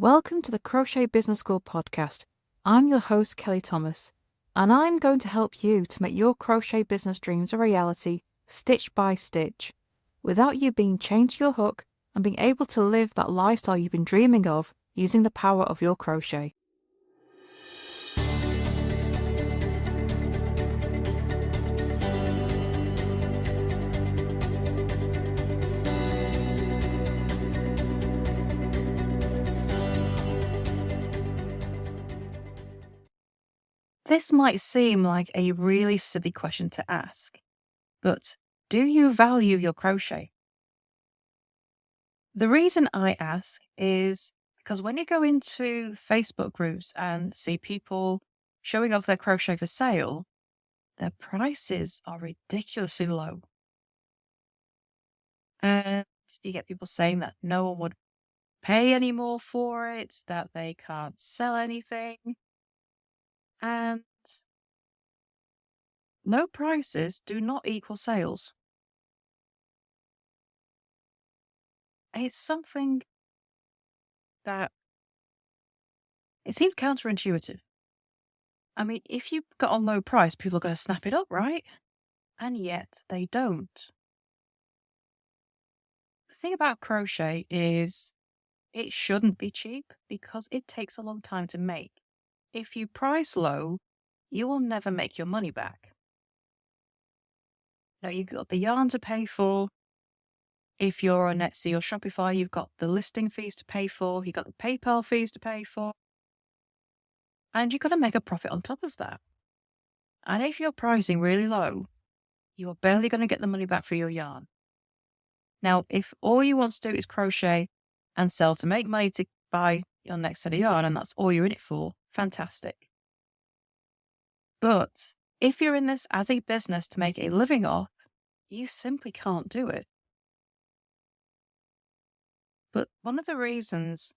Welcome to the Crochet Business School Podcast. I'm your host, Kelly Thomas, and I'm going to help you to make your crochet business dreams a reality, stitch by stitch, without you being chained to your hook and being able to live that lifestyle you've been dreaming of using the power of your crochet. This might seem like a really silly question to ask, but do you value your crochet? The reason I ask is because when you go into Facebook groups and see people showing off their crochet for sale, their prices are ridiculously low. And you get people saying that no one would pay any more for it, that they can't sell anything. And low prices do not equal sales. It's something that it seems counterintuitive. I mean, if you've got a low price, people are going to snap it up, right? And yet they don't. The thing about crochet is it shouldn't be cheap because it takes a long time to make. If you price low, you will never make your money back. Now, you've got the yarn to pay for. If you're on Etsy or Shopify, you've got the listing fees to pay for. You've got the PayPal fees to pay for. And you've got to make a profit on top of that. And if you're pricing really low, you are barely going to get the money back for your yarn. Now, if all you want to do is crochet and sell to make money to buy your next set of yarn, and that's all you're in it for, fantastic. But if you're in this as a business to make a living off, you simply can't do it. But one of the reasons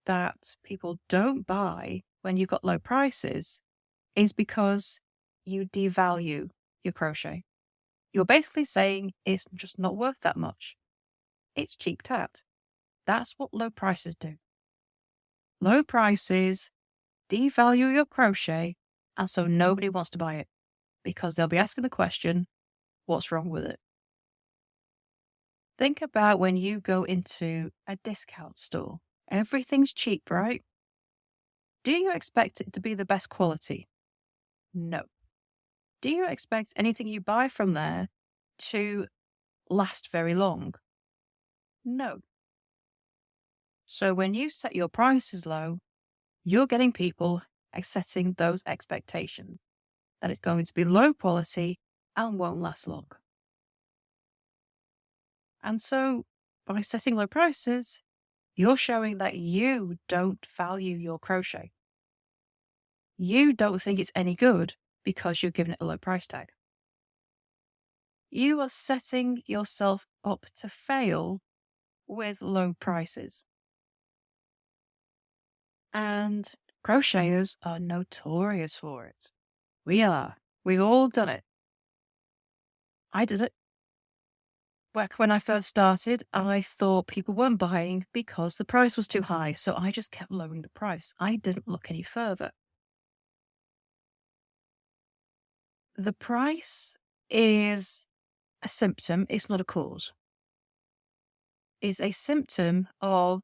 that people don't buy when you've got low prices is because you devalue your crochet. You're basically saying it's just not worth that much. It's cheap tat. That's what low prices do. Low prices devalue your crochet, and so nobody wants to buy it because they'll be asking the question, what's wrong with it? Think about when you go into a discount store. Everything's cheap, right? Do you expect it to be the best quality? No. Do you expect anything you buy from there to last very long? No. So when you set your prices low, you're getting people setting those expectations that it's going to be low quality and won't last long. And so by setting low prices, you're showing that you don't value your crochet. You don't think it's any good because you're giving it a low price tag. You are setting yourself up to fail with low prices. And crocheters are notorious for it. We are. We've all done it. I did it. Back when I first started, I thought people weren't buying because the price was too high, so I just kept lowering the price. I didn't look any further. The price is a symptom, it's not a cause. It's a symptom of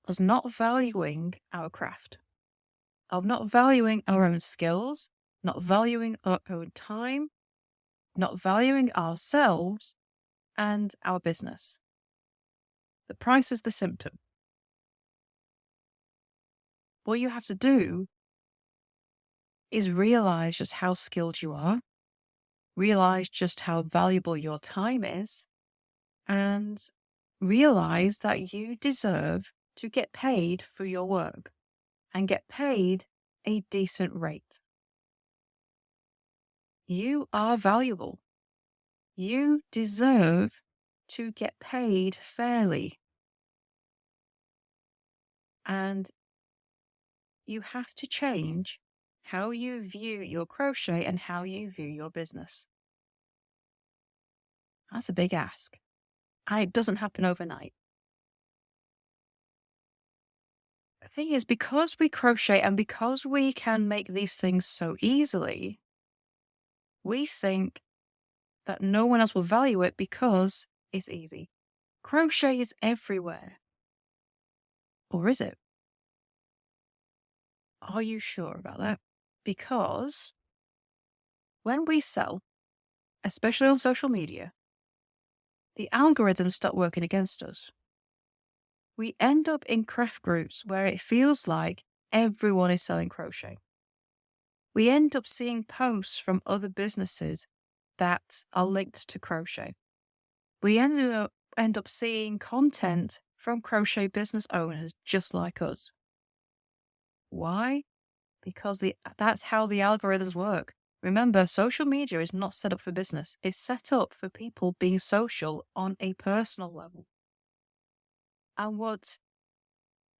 us not valuing our craft, of not valuing our own skills, not valuing our own time, not valuing ourselves and our business. The price is the symptom. What you have to do is realize just how skilled you are, realize just how valuable your time is, and realize that you deserve to get paid for your work and get paid a decent rate. You are valuable. You deserve to get paid fairly. And you have to change how you view your crochet and how you view your business. That's a big ask. And it doesn't happen overnight. thing is, because we crochet and because we can make these things so easily, we think that no one else will value it because it's easy. Crochet is everywhere. Or is it? Are you sure about that? Because when we sell, especially on social media, the algorithms start working against us. We end up in craft groups where it feels like everyone is selling crochet. We end up seeing posts from other businesses that are linked to crochet. We end up seeing content from crochet business owners just like us. Why? Because that's how the algorithms work. Remember, social media is not set up for business. It's set up for people being social on a personal level. And what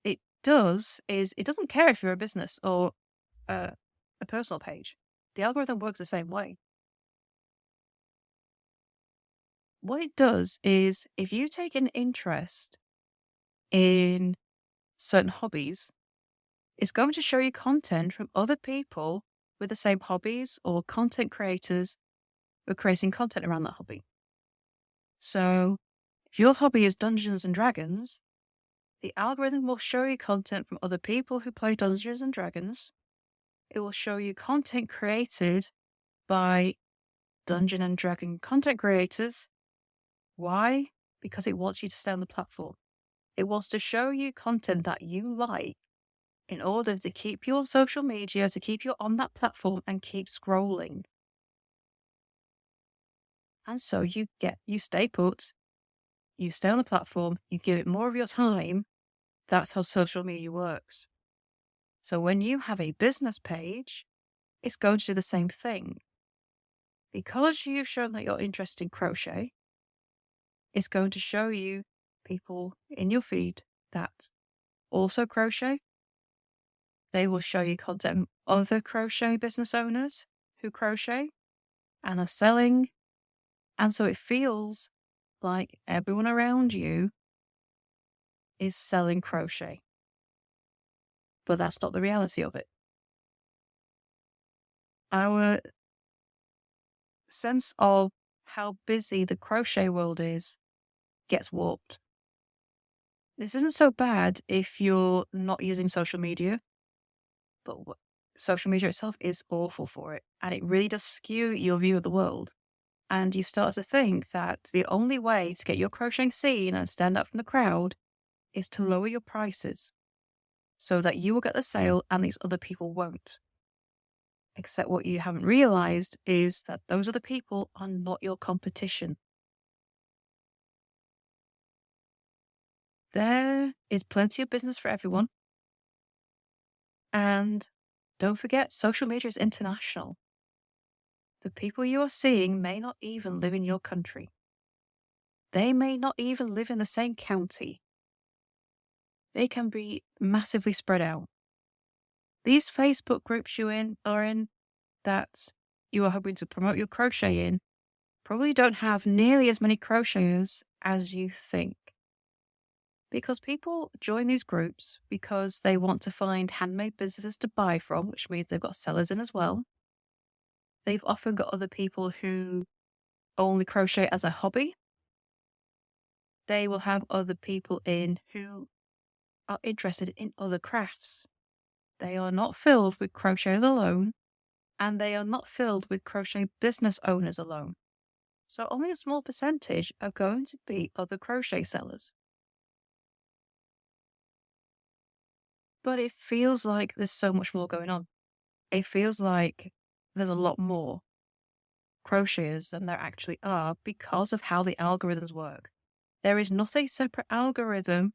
it does is it doesn't care if you're a business or a personal page. The algorithm works the same way. What it does is if you take an interest in certain hobbies, it's going to show you content from other people with the same hobbies or content creators who are creating content around that hobby. So if your hobby is Dungeons and Dragons, the algorithm will show you content from other people who play Dungeons and Dragons. It will show you content created by Dungeon and Dragon content creators. Why? Because it wants you to stay on the platform. It wants to show you content that you like in order to keep you on social media, to keep you on that platform and keep scrolling. And so you stay put, you stay on the platform, you give it more of your time. That's how social media works. So when you have a business page, it's going to do the same thing. Because you've shown that you're interested in crochet, it's going to show you people in your feed that also crochet. They will show you content of other crochet business owners who crochet and are selling. And so it feels like everyone around you is selling crochet. But that's not the reality of it. Our sense of how busy the crochet world is gets warped. This isn't so bad if you're not using social media, but social media itself is awful for it. And it really does skew your view of the world. And you start to think that the only way to get your crocheting seen and stand out from the crowd is to lower your prices so that you will get the sale and these other people won't. Except what you haven't realized is that those other people are not your competition. There is plenty of business for everyone. And don't forget, social media is international. The people you are seeing may not even live in your country. They may not even live in the same county. They can be massively spread out. These Facebook groups you are in that you are hoping to promote your crochet in probably don't have nearly as many crocheters as you think. Because people join these groups because they want to find handmade businesses to buy from, which means they've got sellers in as well. They've often got other people who only crochet as a hobby. They will have other people in who are interested in other crafts. They are not filled with crocheters alone, and they are not filled with crochet business owners alone. So only a small percentage are going to be other crochet sellers. But it feels like there's so much more going on. It feels like there's a lot more crocheters than there actually are because of how the algorithms work. There is not a separate algorithm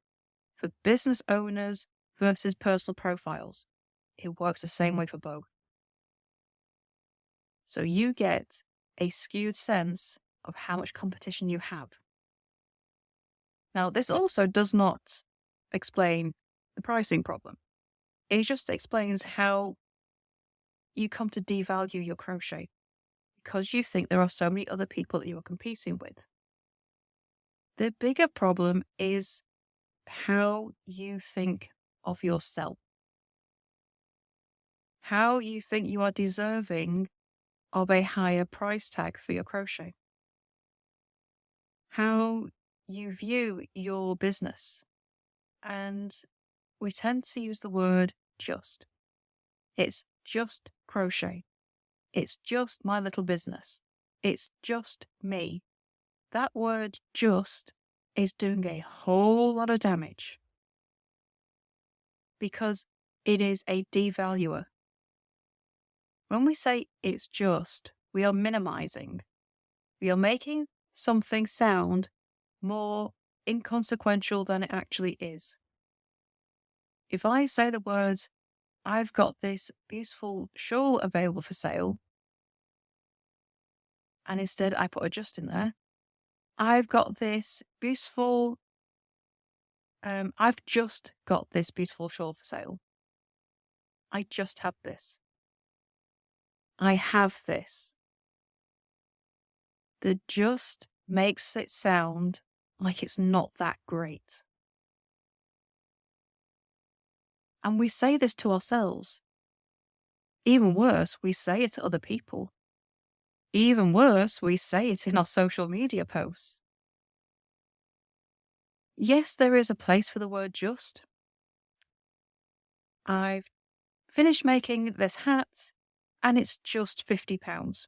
for business owners versus personal profiles. It works the same way for both. So you get a skewed sense of how much competition you have. Now, this also does not explain the pricing problem. It just explains how you come to devalue your crochet because you think there are so many other people that you are competing with. The bigger problem is how you think of yourself. How you think you are deserving of a higher price tag for your crochet. How you view your business. And we tend to use the word just. It's just crochet. It's just my little business. It's just me. That word just is doing a whole lot of damage because it is a devaluer. When we say it's just, we are minimizing. We are making something sound more inconsequential than it actually is. If I say the words, I've got this beautiful shawl available for sale, and instead I put a just in there, I've got this beautiful, I've just got this beautiful shawl for sale. I just have this. I have this. The just makes it sound like it's not that great. And we say this to ourselves. Even worse, we say it to other people. Even worse, we say it in our social media posts. Yes, there is a place for the word just. I've finished making this hat and it's just £50.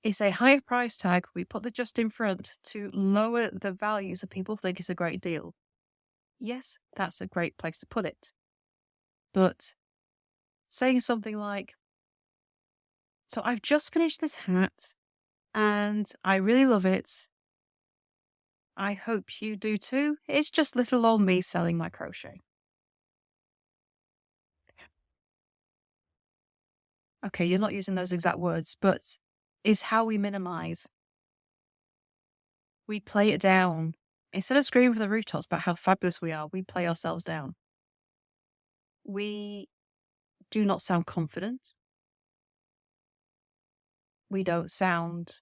It's a higher price tag. We put the just in front to lower the value so people think it's a great deal. Yes, that's a great place to put it. But saying something like, so I've just finished this hat and I really love it. I hope you do too. It's just little old me selling my crochet. Okay, you're not using those exact words, but it's how we minimize. We play it down. Instead of screaming from the rooftops about how fabulous we are, we play ourselves down. We do not sound confident. We don't sound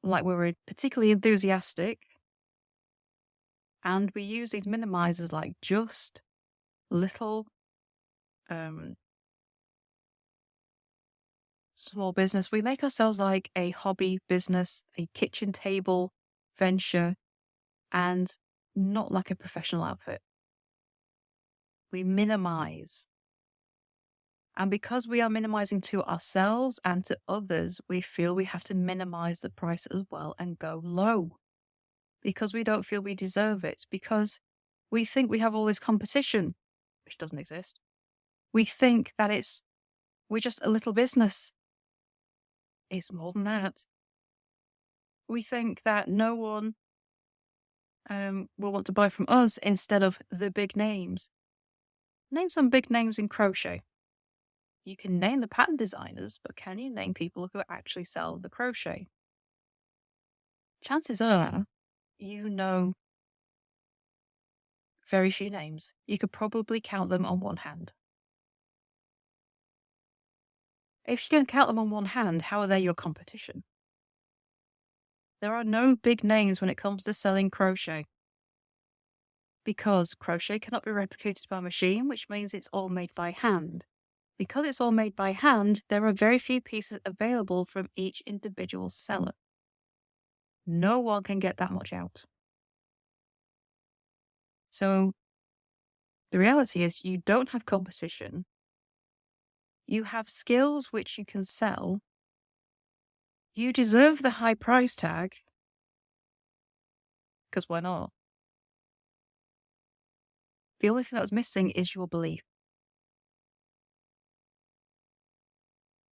like we're particularly enthusiastic. And we use these minimizers like just, little, small business. We make ourselves like a hobby business, a kitchen table venture, and not like a professional outfit. We minimize. And because we are minimizing to ourselves and to others, we feel we have to minimize the price as well and go low because we don't feel we deserve it, because we think we have all this competition, which doesn't exist. We think that we're just a little business. It's more than that. We think that no one will want to buy from us instead of the big names. Name some big names in crochet. You can name the pattern designers, but can you name people who actually sell the crochet? Chances are you know very few names. You could probably count them on one hand. If you can count them on one hand, how are they your competition? There are no big names when it comes to selling crochet, because crochet cannot be replicated by a machine, which means it's all made by hand. Because it's all made by hand, there are very few pieces available from each individual seller. No one can get that much out. So the reality is you don't have competition. You have skills which you can sell. You deserve the high price tag, because why not? The only thing that was missing is your belief.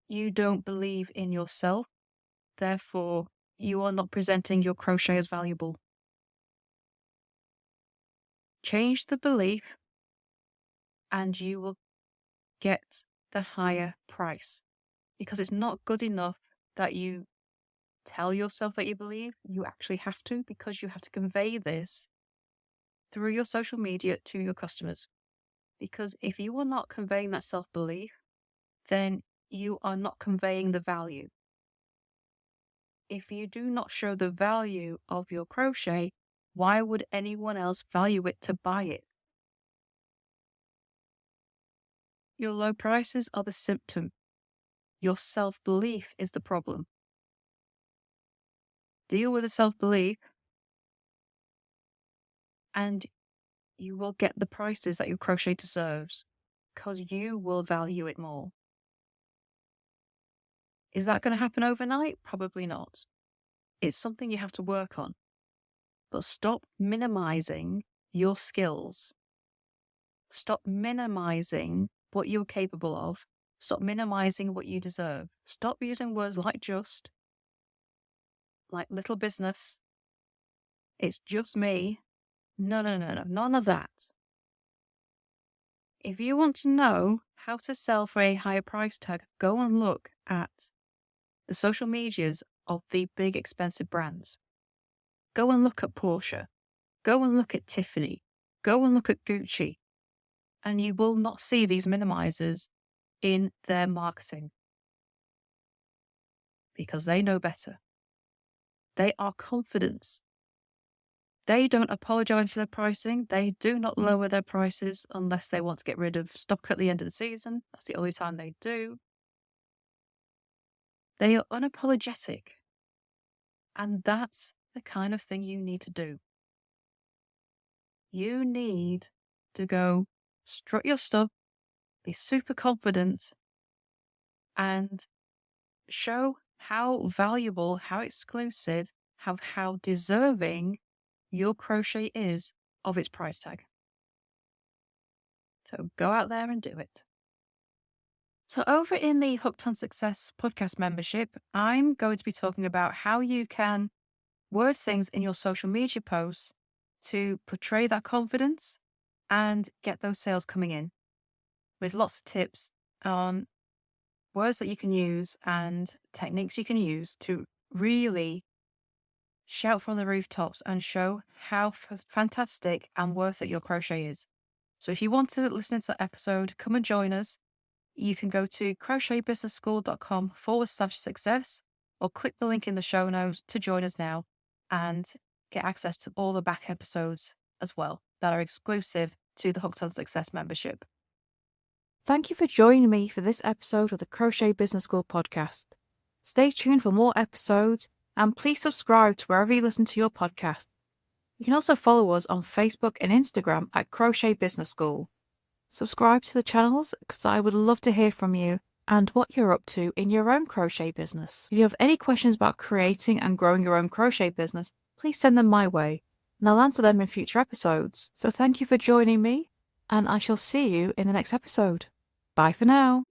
You don't believe in yourself, therefore you are not presenting your crochet as valuable. Change the belief and you will get the higher price, because it's not good enough that you tell yourself that you believe. You actually have to, because you have to convey this through your social media to your customers. Because if you are not conveying that self-belief, then you are not conveying the value. If you do not show the value of your crochet, why would anyone else value it to buy it? Your low prices are the symptom. Your self-belief is the problem. Deal with the self-belief and you will get the prices that your crochet deserves because you will value it more. Is that going to happen overnight? Probably not. It's something you have to work on. But stop minimizing your skills. Stop minimizing what you're capable of. Stop minimizing what you deserve. Stop using words like just, like little business. It's just me. No, none of that. If you want to know how to sell for a higher price tag, go and look at the social medias of the big expensive brands. Go and look at Porsche. Go and look at Tiffany. Go and look at Gucci. And you will not see these minimizers in their marketing because they know better. They are confident. They don't apologize for their pricing. They do not lower their prices unless they want to get rid of stock at the end of the season. That's the only time they do. They are unapologetic. And that's the kind of thing you need to do. You need to go strut your stuff, be super confident, and show how valuable, how exclusive, how deserving your crochet is of its price tag. So go out there and do it. So over in the Hooked on Success podcast membership, I'm going to be talking about how you can word things in your social media posts to portray that confidence and get those sales coming in, with lots of tips on words that you can use and techniques you can use to really shout from the rooftops and show how fantastic and worth it your crochet is. So if you want to listen to that episode, come and join us. You can go to crochetbusinessschool.com/success or click the link in the show notes to join us now and get access to all the back episodes as well that are exclusive to the Hooked on Success membership. Thank you for joining me for this episode of the Crochet Business School podcast. Stay tuned for more episodes and please subscribe to wherever you listen to your podcast. You can also follow us on Facebook and Instagram at Crochet Business School. Subscribe to the channels because I would love to hear from you and what you're up to in your own crochet business. If you have any questions about creating and growing your own crochet business, please send them my way and I'll answer them in future episodes. So thank you for joining me and I shall see you in the next episode. Bye for now.